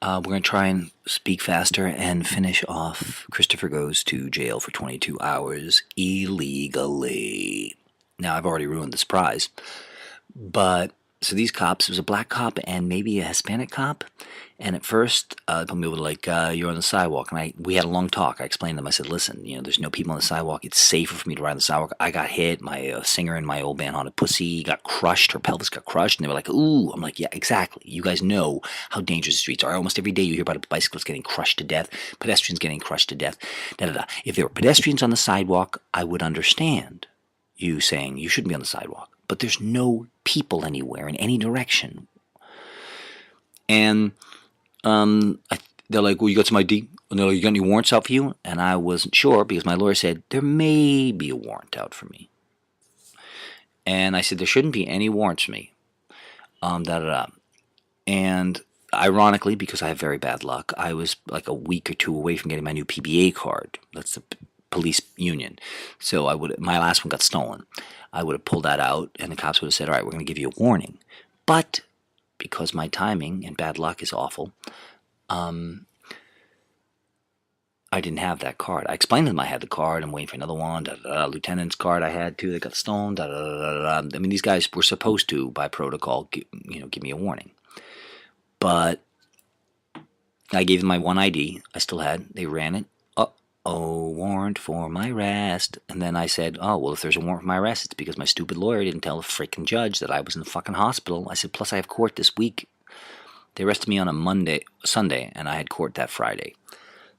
We're going to try and speak faster and finish off Christopher Goes to Jail for 22 Hours illegally. Now, I've already ruined the surprise, but so these cops, it was a black cop and maybe a Hispanic cop. And at first, they told me, you're on the sidewalk. And we had a long talk. I explained to them, I said, listen, there's no people on the sidewalk. It's safer for me to ride on the sidewalk. I got hit. My singer in my old band, Haunted Pussy, got crushed. Her pelvis got crushed. And they were like, ooh. I'm like, yeah, exactly. You guys know how dangerous the streets are. Almost every day you hear about bicyclists getting crushed to death, pedestrians getting crushed to death, da-da-da. If there were pedestrians on the sidewalk, I would understand you saying you shouldn't be on the sidewalk. But there's no people anywhere in any direction. And they're like, well, you got some ID? And they're like, you got any warrants out for you? And I wasn't sure because my lawyer said, there may be a warrant out for me. And I said, there shouldn't be any warrants for me. And ironically, because I have very bad luck, I was like a week or two away from getting my new PBA card. That's the police union. So my last one got stolen. I would have pulled that out, and the cops would have said, all right, we're going to give you a warning. But because my timing and bad luck is awful, I didn't have that card. I explained to them I had the card. I'm waiting for another one. Lieutenant's card I had too that got stolen. I mean, these guys were supposed to, by protocol, give me a warning. But I gave them my one ID I still had. They ran it. Oh, warrant for my arrest. And then I said, oh, well, if there's a warrant for my arrest, it's because my stupid lawyer didn't tell the freaking judge that I was in the fucking hospital. I said, plus I have court this week. They arrested me on a Sunday, and I had court that Friday.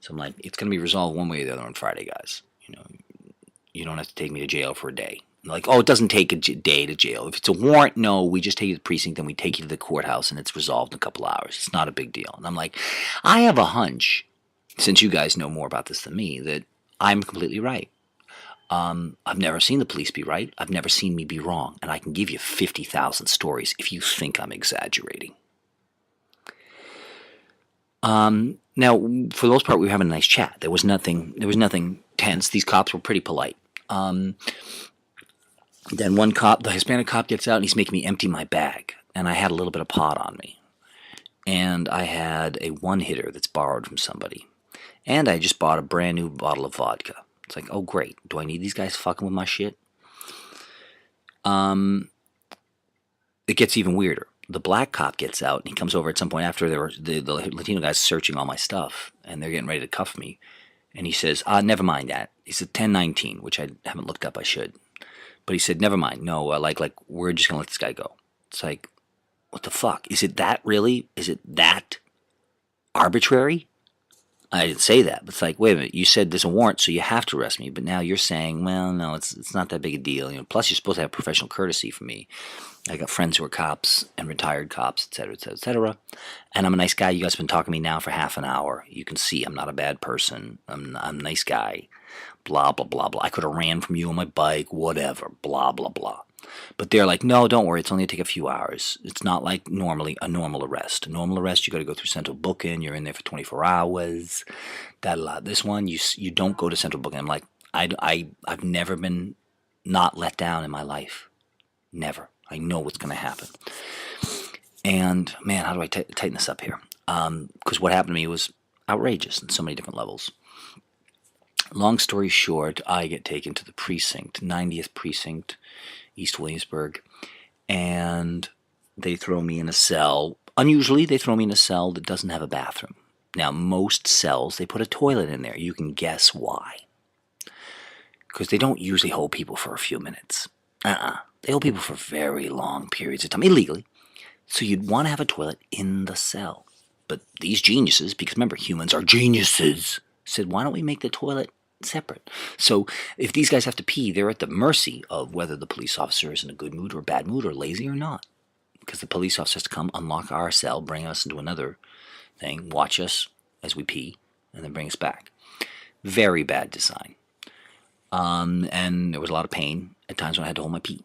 So I'm like, it's going to be resolved one way or the other on Friday, guys. You don't have to take me to jail for a day. I'm like, oh, it doesn't take a day to jail. If it's a warrant, no, we just take you to the precinct, and we take you to the courthouse, and it's resolved in a couple hours. It's not a big deal. And I'm like, I have a hunch, since you guys know more about this than me, that I'm completely right. I've never seen the police be right. I've never seen me be wrong. And I can give you 50,000 stories if you think I'm exaggerating. Now, for the most part, we were having a nice chat. There was nothing tense. These cops were pretty polite. Then one cop, the Hispanic cop, gets out and he's making me empty my bag. And I had a little bit of pot on me. And I had a one-hitter that's borrowed from somebody. And I just bought a brand new bottle of vodka. It's like, oh great, do I need these guys fucking with my shit? It gets even weirder. The black cop gets out, and he comes over at some point after the Latino guy's searching all my stuff, and they're getting ready to cuff me. And he says, never mind that. He said 1019, which I haven't looked up, I should. But he said, never mind, no, we're just going to let this guy go. It's like, what the fuck? Is it that really? Is it that arbitrary? I didn't say that, but it's like, wait a minute, you said there's a warrant, so you have to arrest me, but now you're saying, well, no, it's not that big a deal. Plus, you're supposed to have professional courtesy for me. I got friends who are cops and retired cops, et cetera, et cetera, et cetera. And I'm a nice guy. You guys have been talking to me now for half an hour. You can see I'm not a bad person. I'm a nice guy. Blah, blah, blah, blah. I could have ran from you on my bike, whatever. Blah, blah, blah. But they're like, no, don't worry. It's only going to take a few hours. It's not like normally a normal arrest. A normal arrest, you got to go through central booking. You're in there for 24 hours. This one, you don't go to central booking. I'm like, I've never been not let down in my life. Never. I know what's going to happen. And, man, how do I tighten this up here? Because what happened to me was outrageous on so many different levels. Long story short, I get taken to the precinct, 90th precinct, East Williamsburg, and they throw me in a cell. Unusually, they throw me in a cell that doesn't have a bathroom. Now, most cells, they put a toilet in there. You can guess why. Because they don't usually hold people for a few minutes. They hold people for very long periods of time, illegally. So you'd want to have a toilet in the cell. But these geniuses, because remember, humans are geniuses, said, why don't we make the toilet separate? So if these guys have to pee, they're at the mercy of whether the police officer is in a good mood or a bad mood or lazy or not. Because the police officer has to come, unlock our cell, bring us into another thing, watch us as we pee, and then bring us back. Very bad design. And there was a lot of pain at times when I had to hold my pee.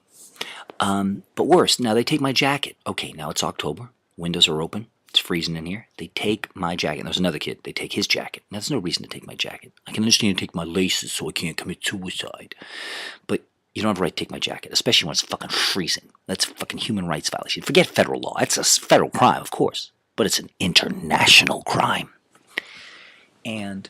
But worse, now they take my jacket. Okay, now it's October. Windows are open. It's freezing in here. They take my jacket. And there's another kid. They take his jacket. Now, there's no reason to take my jacket. I can understand you take my laces so I can't commit suicide. But you don't have a right to take my jacket, especially when it's fucking freezing. That's a fucking human rights violation. Forget federal law. That's a federal crime, of course. but it's an international crime. And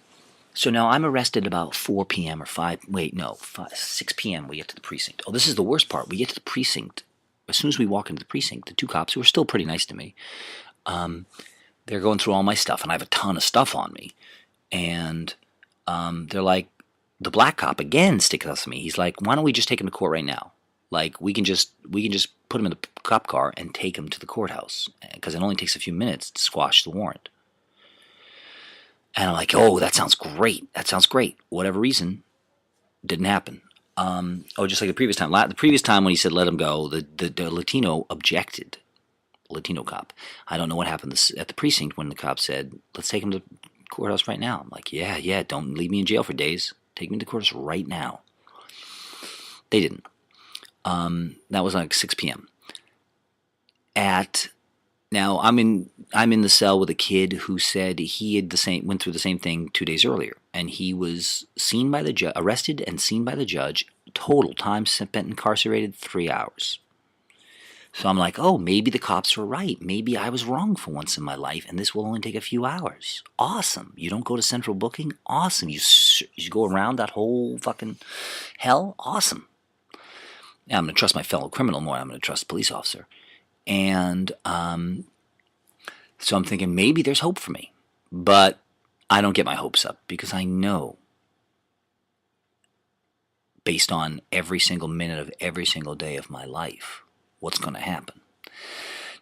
so now I'm arrested about 4 p.m. or 6 p.m. we get to the precinct. Oh, this is the worst part. We get to the precinct. As soon as we walk into the precinct, the two cops, who are still pretty nice to me, they're going through all my stuff, and I have a ton of stuff on me. And they're like, the black cop again sticks up to me. He's like, why don't we just take him to court right now? Like, we can just put him in the cop car and take him to the courthouse, because it only takes a few minutes to squash the warrant. And I'm like, oh, that sounds great. That sounds great. Whatever reason, didn't happen. Just like the previous time. The previous time when he said let him go, the Latino objected. Latino cop. I don't know what happened at the precinct when the cop said, let's take him to the courthouse right now. I'm like, yeah, don't leave me in jail for days. Take me to the courthouse right now. They didn't. That was like 6 p.m. Now I'm in the cell with a kid who said he had went through the same thing 2 days earlier, and he was seen by the arrested and seen by the judge. Total time spent incarcerated 3 hours. So I'm like, oh, maybe the cops were right. Maybe I was wrong for once in my life, and this will only take a few hours. Awesome. You don't go to central booking? Awesome. You go around that whole fucking hell? Awesome. Now I'm going to trust my fellow criminal more than I'm going to trust the police officer. And so I'm thinking maybe there's hope for me. But I don't get my hopes up, because I know, based on every single minute of every single day of my life, what's going to happen.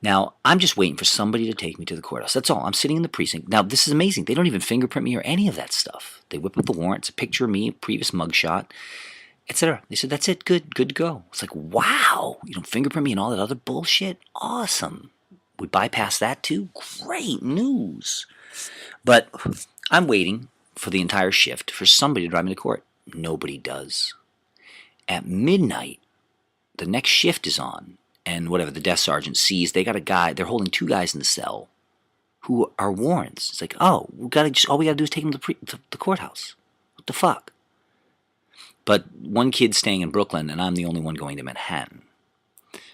Now, I'm just waiting for somebody to take me to the courthouse. That's all. I'm sitting in the precinct. Now, this is amazing. They don't even fingerprint me or any of that stuff. They whip up the warrant. It's a picture of me, previous mugshot, etc. They said, that's it. Good to go. It's like, wow. You don't fingerprint me and all that other bullshit? Awesome. We bypass that too? Great news. But I'm waiting for the entire shift for somebody to drive me to court. Nobody does. At midnight, the next shift is on. And whatever the desk sergeant sees, they got a guy, they're holding two guys in the cell who are warrants. It's like, oh, all we gotta do is take them to the courthouse. What the fuck? But one kid's staying in Brooklyn, and I'm the only one going to Manhattan,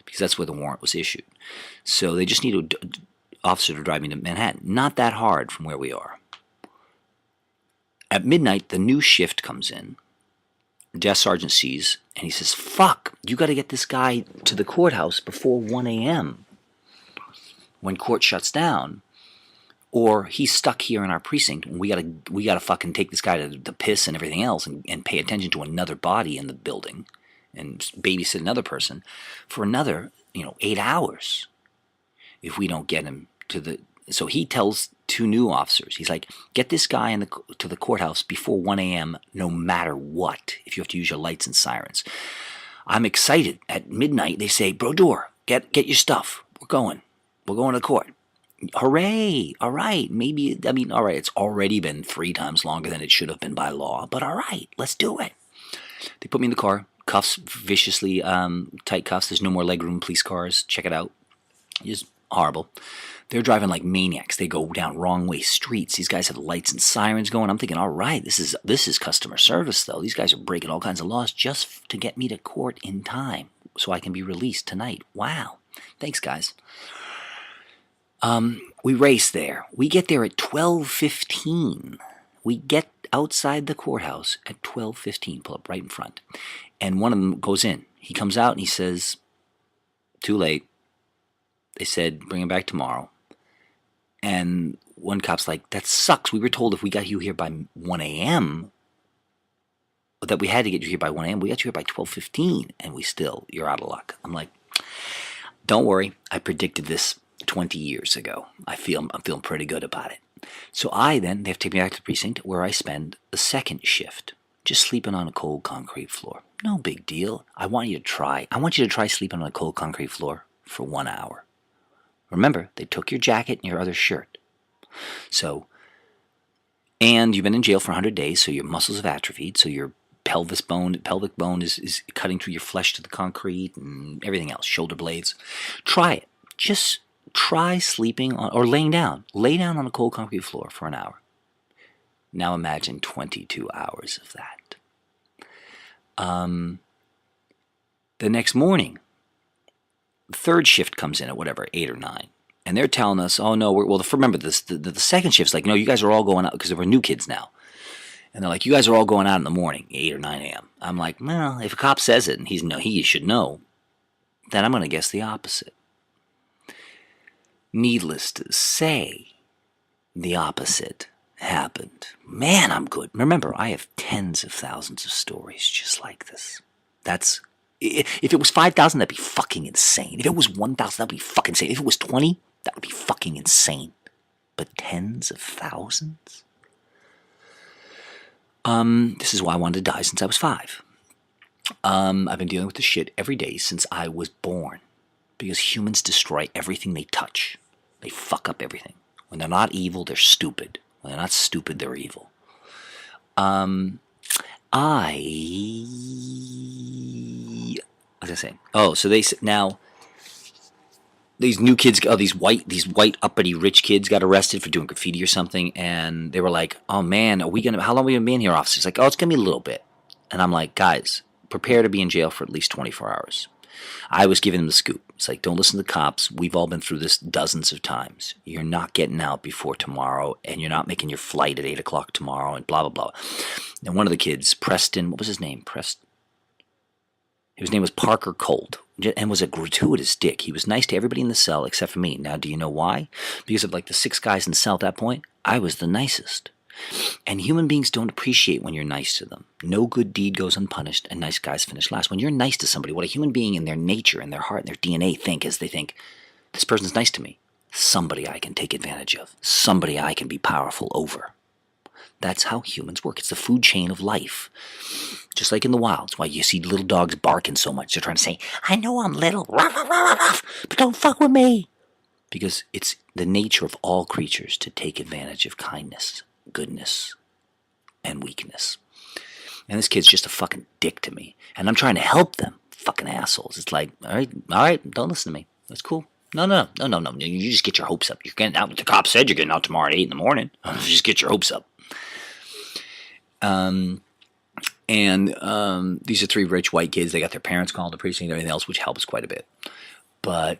because that's where the warrant was issued. So they just need an officer to drive me to Manhattan. Not that hard from where we are. At midnight, the new shift comes in. The desk sergeant sees, and he says, fuck, you got to get this guy to the courthouse before 1 a.m. when court shuts down, or he's stuck here in our precinct, and we gotta fucking take this guy to the piss and everything else, and pay attention to another body in the building and babysit another person for another 8 hours if we don't get him to the... So he tells two new officers, he's like, get this guy to the courthouse before 1 a.m. no matter what, if you have to use your lights and sirens. I'm excited. At midnight, they say, Brodeur, get your stuff. We're going to court. Hooray! All right. All right, it's already been 3 times longer than it should have been by law, but all right, let's do it. They put me in the car, cuffs, viciously tight cuffs. There's no more legroom, police cars. Check it out. It's horrible. They're driving like maniacs. They go down wrong way streets. These guys have lights and sirens going. I'm thinking, all right, this is customer service, though. These guys are breaking all kinds of laws just to get me to court in time so I can be released tonight. Wow. Thanks, guys. We race there. We get there at 12:15. We get outside the courthouse at 12:15. Pull up right in front. And one of them goes in. He comes out and he says, too late. They said, bring him back tomorrow. And one cop's like, that sucks. We were told if we got you here by 1 a.m., that we had to get you here by 1 a.m. We got you here by 12:15, and you're out of luck. I'm like, don't worry. I predicted this 20 years ago. I'm feeling pretty good about it. So they have to take me back to the precinct, where I spend the second shift, just sleeping on a cold concrete floor. No big deal. I want you to try sleeping on a cold concrete floor for 1 hour. Remember, they took your jacket and your other shirt. So, and you've been in jail for 100 days, so your muscles have atrophied, so your pelvic bone is cutting through your flesh to the concrete and everything else, shoulder blades. Try it. Just try sleeping on, or laying down. Lay down on a cold concrete floor for an hour. Now imagine 22 hours of that. The next morning, the third shift comes in at 8 or 9. And they're telling us, oh no, remember this, the second shift's like, no, you guys are all going out, because there were new kids now. And they're like, you guys are all going out in the morning, 8 or 9 a.m. I'm like, well, if a cop says it and he should know, then I'm going to guess the opposite. Needless to say, the opposite happened. Man, I'm good. Remember, I have tens of thousands of stories just like this. If it was 5,000, that'd be fucking insane. If it was 1,000, that'd be fucking insane. If it was 20, that would be fucking insane. But tens of thousands? This is why I wanted to die since I was 5. I've been dealing with this shit every day since I was born. Because humans destroy everything they touch. They fuck up everything. When they're not evil, they're stupid. When they're not stupid, they're evil. What was I saying? Oh, so now these new kids, these white uppity rich kids got arrested for doing graffiti or something, and they were like, "Oh man, how long are we gonna be in here, officers?" Like, "Oh, it's gonna be a little bit." And I'm like, "Guys, prepare to be in jail for at least 24 hours." I was giving them the scoop. It's like, don't listen to the cops. We've all been through this dozens of times. You're not getting out before tomorrow, and you're not making your flight at 8 o'clock tomorrow, and blah, blah, blah. And one of the kids, Preston, what was his name? His name was Parker Colt, and was a gratuitous dick. He was nice to everybody in the cell except for me. Now, do you know why? Because of like the 6 guys in the cell at that point, I was the nicest. And human beings don't appreciate when you're nice to them. No good deed goes unpunished, and nice guys finish last. When you're nice to somebody, what a human being in their nature, in their heart, in their DNA think is they think, this person's nice to me. Somebody I can take advantage of. Somebody I can be powerful over. That's how humans work. It's the food chain of life. Just like in the wild. It's why you see little dogs barking so much. They're trying to say, I know I'm little, but don't fuck with me. Because it's the nature of all creatures to take advantage of kindness, goodness, and weakness. And this kid's just a fucking dick to me. And I'm trying to help them. Fucking assholes. It's like, all right, don't listen to me. That's cool. No. You just get your hopes up. You're getting out. The cop said you're getting out tomorrow at 8 in the morning. Just get your hopes up. These are 3 rich white kids. They got their parents calling the precinct and everything else, which helps quite a bit. But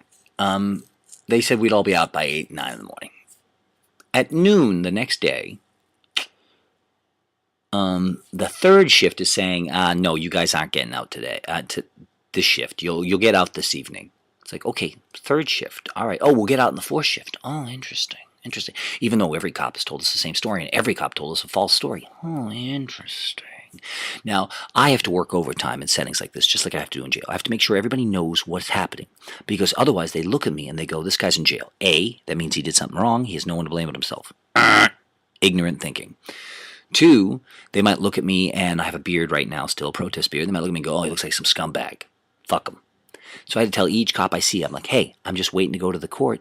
they said we'd all be out by 8, 9 in the morning. At noon the next day, the third shift is saying, no, you guys aren't getting out today. To this shift, you'll get out this evening. It's like, okay, third shift. All right. Oh, we'll get out in the 4th shift. Oh, interesting. Even though every cop has told us the same story, and every cop told us a false story. Oh, interesting. Now, I have to work overtime in settings like this, just like I have to do in jail. I have to make sure everybody knows what's happening, because otherwise they look at me and they go, this guy's in jail. A, that means he did something wrong. He has no one to blame but himself. Ignorant thinking. 2, they might look at me, and I have a beard right now, still a protest beard. They might look at me and go, oh, he looks like some scumbag. Fuck him. So I had to tell each cop I see, I'm like, hey, I'm just waiting to go to the court.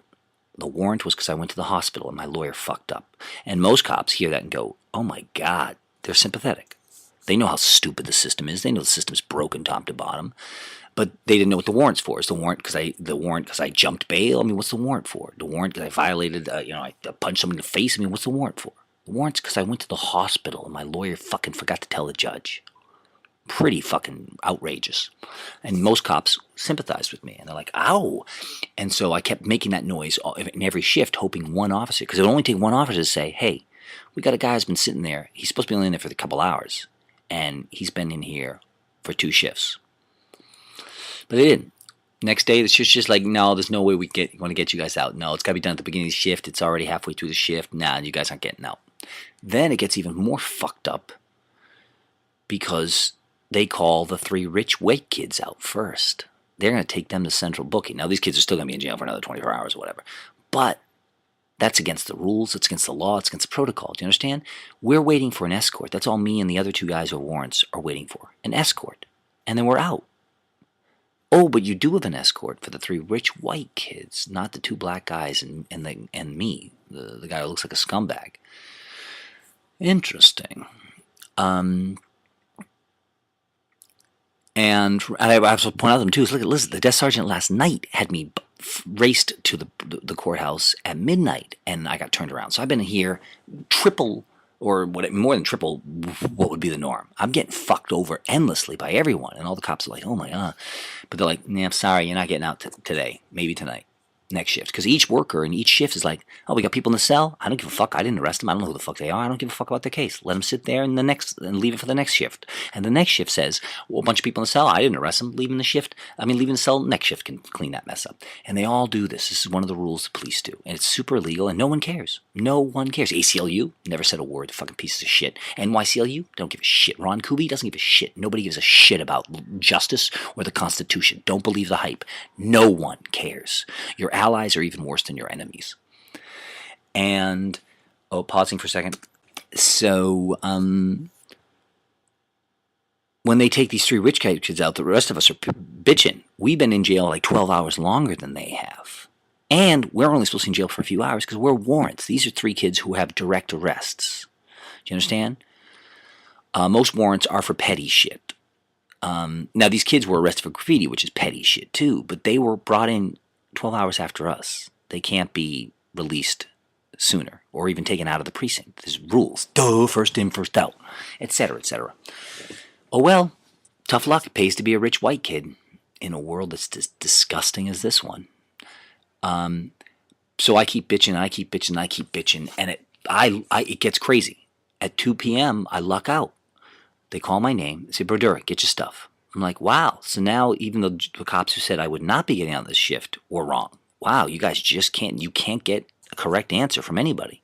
The warrant was because I went to the hospital and my lawyer fucked up. And most cops hear that and go, oh my God, they're sympathetic. They know how stupid the system is. They know the system's broken top to bottom. But they didn't know what the warrant's for. Is the warrant because I jumped bail? I mean, what's the warrant for? The warrant because I violated, I punched someone in the face? I mean, what's the warrant for? The warrant's because I went to the hospital and my lawyer fucking forgot to tell the judge. Pretty fucking outrageous. And most cops sympathized with me. And they're like, ow. And so I kept making that noise in every shift, hoping one officer, because it would only take one officer to say, hey, we got a guy who's been sitting there. He's supposed to be only in there for a couple hours. And he's been in here for 2 shifts. But they didn't. Next day, the shift's just like, no, there's no way we want to get you guys out. No, it's got to be done at the beginning of the shift. It's already halfway through the shift. Nah, you guys aren't getting out. Then it gets even more fucked up because they call the 3 rich white kids out first. They're going to take them to central booking. Now, these kids are still going to be in jail for another 24 hours or whatever. But that's against the rules. It's against the law. It's against the protocol. Do you understand? We're waiting for an escort. That's all me and the other 2 guys with warrants are waiting for. An escort. And then we're out. Oh, but you do have an escort for the 3 rich white kids, not the 2 black guys and me, the guy who looks like a scumbag. Interesting. And I have to point out to them too. Is look, listen, the desk sergeant last night had me raced to the courthouse at midnight, and I got turned around. So I've been here triple or more than triple what would be the norm. I'm getting fucked over endlessly by everyone, and all the cops are like, "Oh my God," but they're like, "Nah, I'm sorry, you're not getting out today. Maybe tonight." next shift. Because each worker in each shift is like, oh, we got people in the cell. I don't give a fuck. I didn't arrest them. I don't know who the fuck they are. I don't give a fuck about their case. Let them sit there and leave it for the next shift. And the next shift says, well, a bunch of people in the cell. I didn't arrest them. Leaving the cell. Next shift can clean that mess up. And they all do this. This is one of the rules the police do. And it's super illegal and no one cares. No one cares. ACLU never said a word. Fucking pieces of shit. NYCLU don't give a shit. Ron Kuby doesn't give a shit. Nobody gives a shit about justice or the Constitution. Don't believe the hype. No one cares. Your allies are even worse than your enemies. And, pausing for a second. So, when they take these 3 rich kids out, the rest of us are bitching. We've been in jail like 12 hours longer than they have. And we're only supposed to be in jail for a few hours because we're warrants. These are 3 kids who have direct arrests. Do you understand? Most warrants are for petty shit. Now, these kids were arrested for graffiti, which is petty shit too, but they were brought in 12 hours after us. They can't be released sooner or even taken out of the precinct. There's rules. First in, first out, etc., etc. Oh well, tough luck. It pays to be a rich white kid in a world that's as disgusting as this one. So I keep bitching, and it gets crazy. At 2 p.m., I luck out. They call my name. They say, Broderick, get your stuff. I'm like, wow. So now even though the cops who said I would not be getting out of this shift were wrong. Wow, you guys just can't get a correct answer from anybody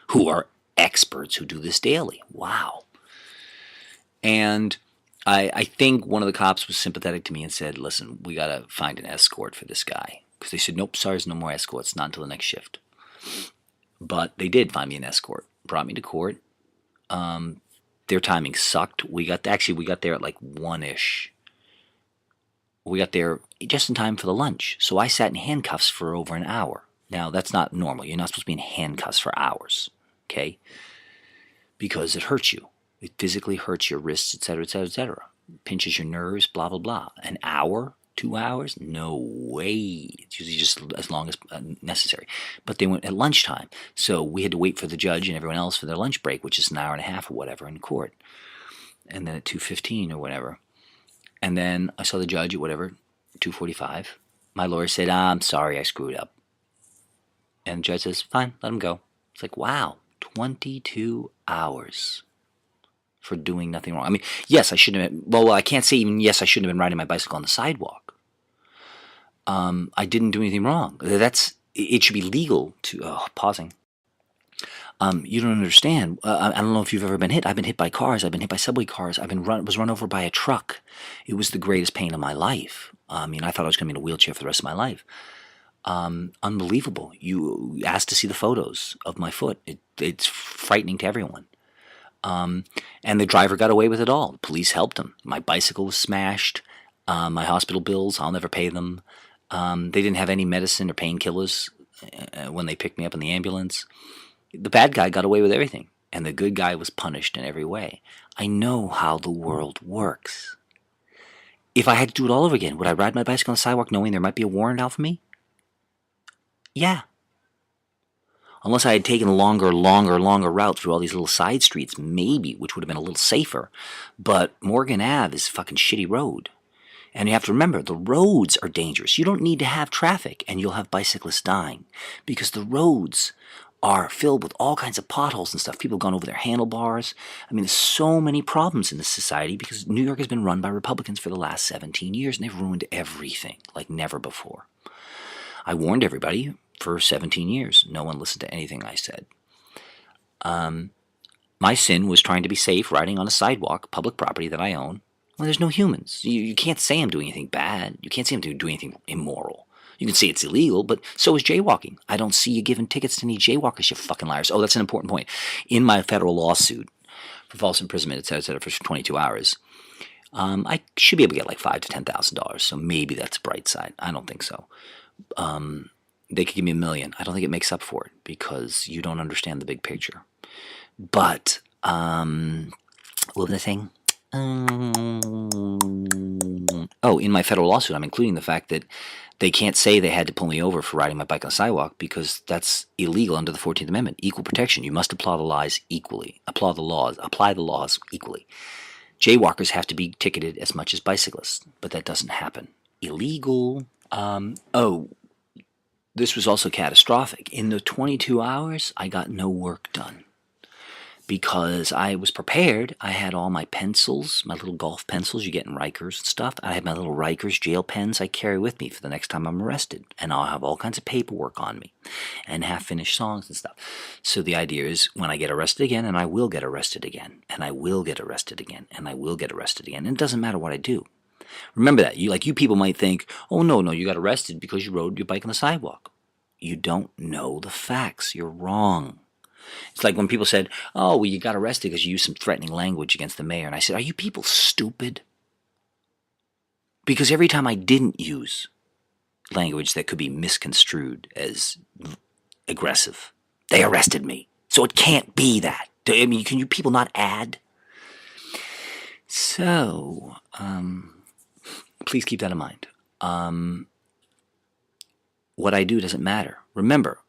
who are experts who do this daily. Wow. And I think one of the cops was sympathetic to me and said, listen, we got to find an escort for this guy. Because they said, nope, sorry, there's no more escorts, not until the next shift. But they did find me an escort, brought me to court. Their timing sucked. We got there at like 1-ish. We got there just in time for the lunch. So I sat in handcuffs for over an hour. Now, that's not normal. You're not supposed to be in handcuffs for hours, okay? Because it hurts you. It physically hurts your wrists, etc., etc., etc. Pinches your nerves, blah, blah, blah. An hour? 2 hours? No way. It's usually just as long as necessary. But they went at lunchtime. So we had to wait for the judge and everyone else for their lunch break, which is an hour and a half or whatever in court. And then at 2:15 or whatever. And then I saw the judge at whatever, 2:45. My lawyer said, I'm sorry, I screwed up. And the judge says, fine, let him go. It's like, wow, 22 hours for doing nothing wrong. I mean, yes, I shouldn't have been, well, I can't say even yes, I shouldn't have been riding my bicycle on the sidewalk. I didn't do anything wrong. It should be legal to, pausing. You don't understand. I don't know if you've ever been hit. I've been hit by cars. I've been hit by subway cars. Was run over by a truck. It was the greatest pain of my life. I thought I was going to be in a wheelchair for the rest of my life. Unbelievable. You asked to see the photos of my foot. It's frightening to everyone. And the driver got away with it all. The police helped him. My bicycle was smashed. My hospital bills, I'll never pay them. They didn't have any medicine or painkillers when they picked me up in the ambulance. The bad guy got away with everything, and the good guy was punished in every way. I know how the world works. If I had to do it all over again, would I ride my bicycle on the sidewalk knowing there might be a warrant out for me? Yeah. Unless I had taken a longer route through all these little side streets, maybe, which would have been a little safer. But Morgan Ave is a fucking shitty road. And you have to remember, the roads are dangerous. You don't need to have traffic, and you'll have bicyclists dying. Because the roads are filled with all kinds of potholes and stuff. People have gone over their handlebars. There's so many problems in this society because New York has been run by Republicans for the last 17 years, and they've ruined everything like never before. I warned everybody for 17 years. No one listened to anything I said. My sin was trying to be safe riding on a sidewalk, public property that I own. Well, there's no humans. You can't say I'm doing anything bad. You can't say I'm doing anything immoral. You can say it's illegal, but so is jaywalking. I don't see you giving tickets to any jaywalkers, you fucking liars. Oh, that's an important point. In my federal lawsuit for false imprisonment, et cetera, for 22 hours, I should be able to get like $5,000 to $10,000. So maybe that's a bright side. I don't think so. They could give me $1 million. I don't think it makes up for it because you don't understand the big picture. But what was I saying? In my federal lawsuit, I'm including the fact that they can't say they had to pull me over for riding my bike on the sidewalk because that's illegal under the 14th Amendment. Equal protection. You must apply the laws equally. Apply the laws equally. Jaywalkers have to be ticketed as much as bicyclists, but that doesn't happen. Illegal. this was also catastrophic. In the 22 hours, I got no work done because I was prepared. I had all my pencils, my little golf pencils you get in Rikers and stuff. I had my little Rikers jail pens I carry with me for the next time I'm arrested. And I'll have all kinds of paperwork on me and half-finished songs and stuff. So the idea is when I get arrested again, and I will get arrested again, and I will get arrested again, and I will get arrested again. And it doesn't matter what I do. Remember that. You people might think, oh, no, you got arrested because you rode your bike on the sidewalk. You don't know the facts. You're wrong. It's like when people said, oh, well, you got arrested because you used some threatening language against the mayor. And I said, are you people stupid? Because every time I didn't use language that could be misconstrued as aggressive, they arrested me. So it can't be that. I mean, can you people not add? So, please keep that in mind. What I do doesn't matter. Remember,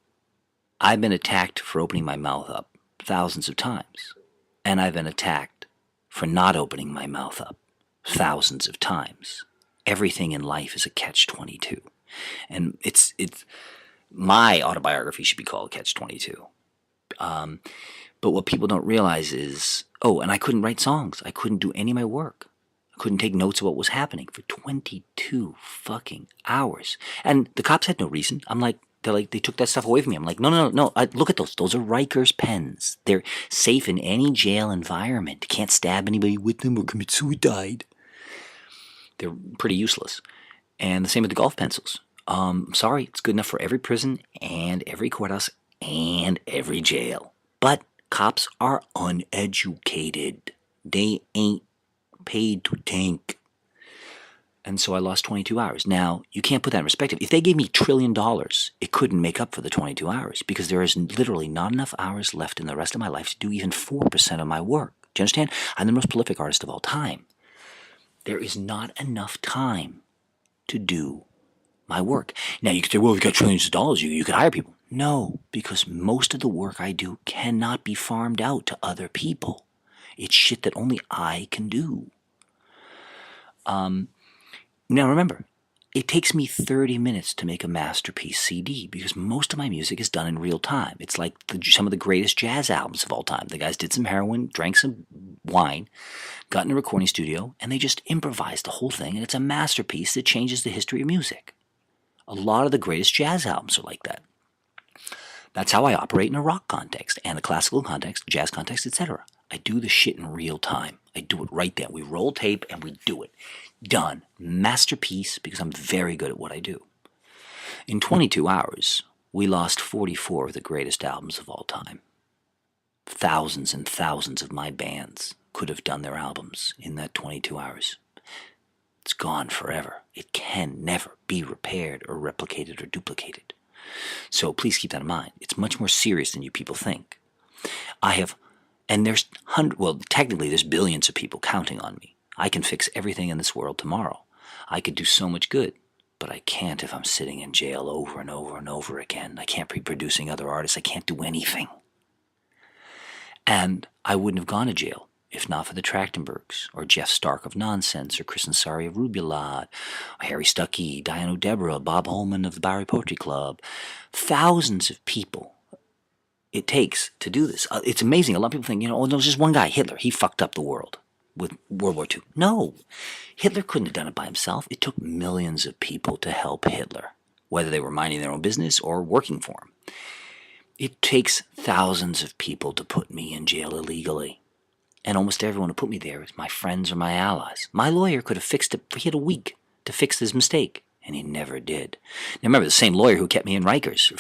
I've been attacked for opening my mouth up thousands of times. And I've been attacked for not opening my mouth up thousands of times. Everything in life is a catch-22. And it's my autobiography should be called Catch-22. But what people don't realize is, and I couldn't write songs. I couldn't do any of my work. I couldn't take notes of what was happening for 22 fucking hours. And the cops had no reason. They took that stuff away from me. I'm like, no. Look at those. Those are Rikers pens. They're safe in any jail environment. You can't stab anybody with them or commit suicide. They're pretty useless. And the same with the golf pencils. Sorry, it's good enough for every prison and every courthouse and every jail. But cops are uneducated. They ain't paid to think. And so I lost 22 hours. Now, you can't put that in perspective. If they gave me $1 trillion, it couldn't make up for the 22 hours because there is literally not enough hours left in the rest of my life to do even 4% of my work. Do you understand? I'm the most prolific artist of all time. There is not enough time to do my work. Now, you could say, well, we've got trillions of dollars. You could hire people. No, because most of the work I do cannot be farmed out to other people. It's shit that only I can do. Now remember, it takes me 30 minutes to make a masterpiece CD because most of my music is done in real time. It's like some of the greatest jazz albums of all time. The guys did some heroin, drank some wine, got in a recording studio, and they just improvised the whole thing, and it's a masterpiece that changes the history of music. A lot of the greatest jazz albums are like that. That's how I operate in a rock context and a classical context, jazz context, etc. I do the shit in real time. I do it right there. We roll tape and we do it. Done. Masterpiece because I'm very good at what I do. In 22 hours, we lost 44 of the greatest albums of all time. Thousands and thousands of my bands could have done their albums in that 22 hours. It's gone forever. It can never be repaired or replicated or duplicated. So please keep that in mind. It's much more serious than you people think. Technically there's billions of people counting on me. I can fix everything in this world tomorrow. I could do so much good, but I can't if I'm sitting in jail over and over and over again. I can't be producing other artists. I can't do anything. And I wouldn't have gone to jail if not for the Trachtenbergs, or Jeff Stark of Nonsense, or Chris Ansari of Rubulad, or Harry Stuckey, Diane O'Deborah, Bob Holman of the Bowery Poetry Club. Thousands of people it takes to do this. It's amazing. A lot of people think, there's just one guy, Hitler. He fucked up the world with World War II. No, Hitler couldn't have done it by himself. It took millions of people to help Hitler, whether they were minding their own business or working for him. It takes thousands of people to put me in jail illegally. And almost everyone who put me there is my friends or my allies. My lawyer could have fixed it. He had a week to fix his mistake, and he never did. Now remember, the same lawyer who kept me in Rikers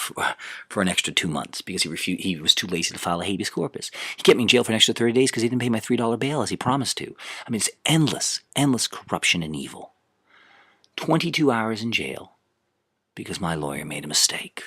for an extra 2 months because he was too lazy to file a habeas corpus. He kept me in jail for an extra 30 days because he didn't pay my $3 bail as he promised to. I mean, it's endless corruption and evil. 22 hours in jail because my lawyer made a mistake.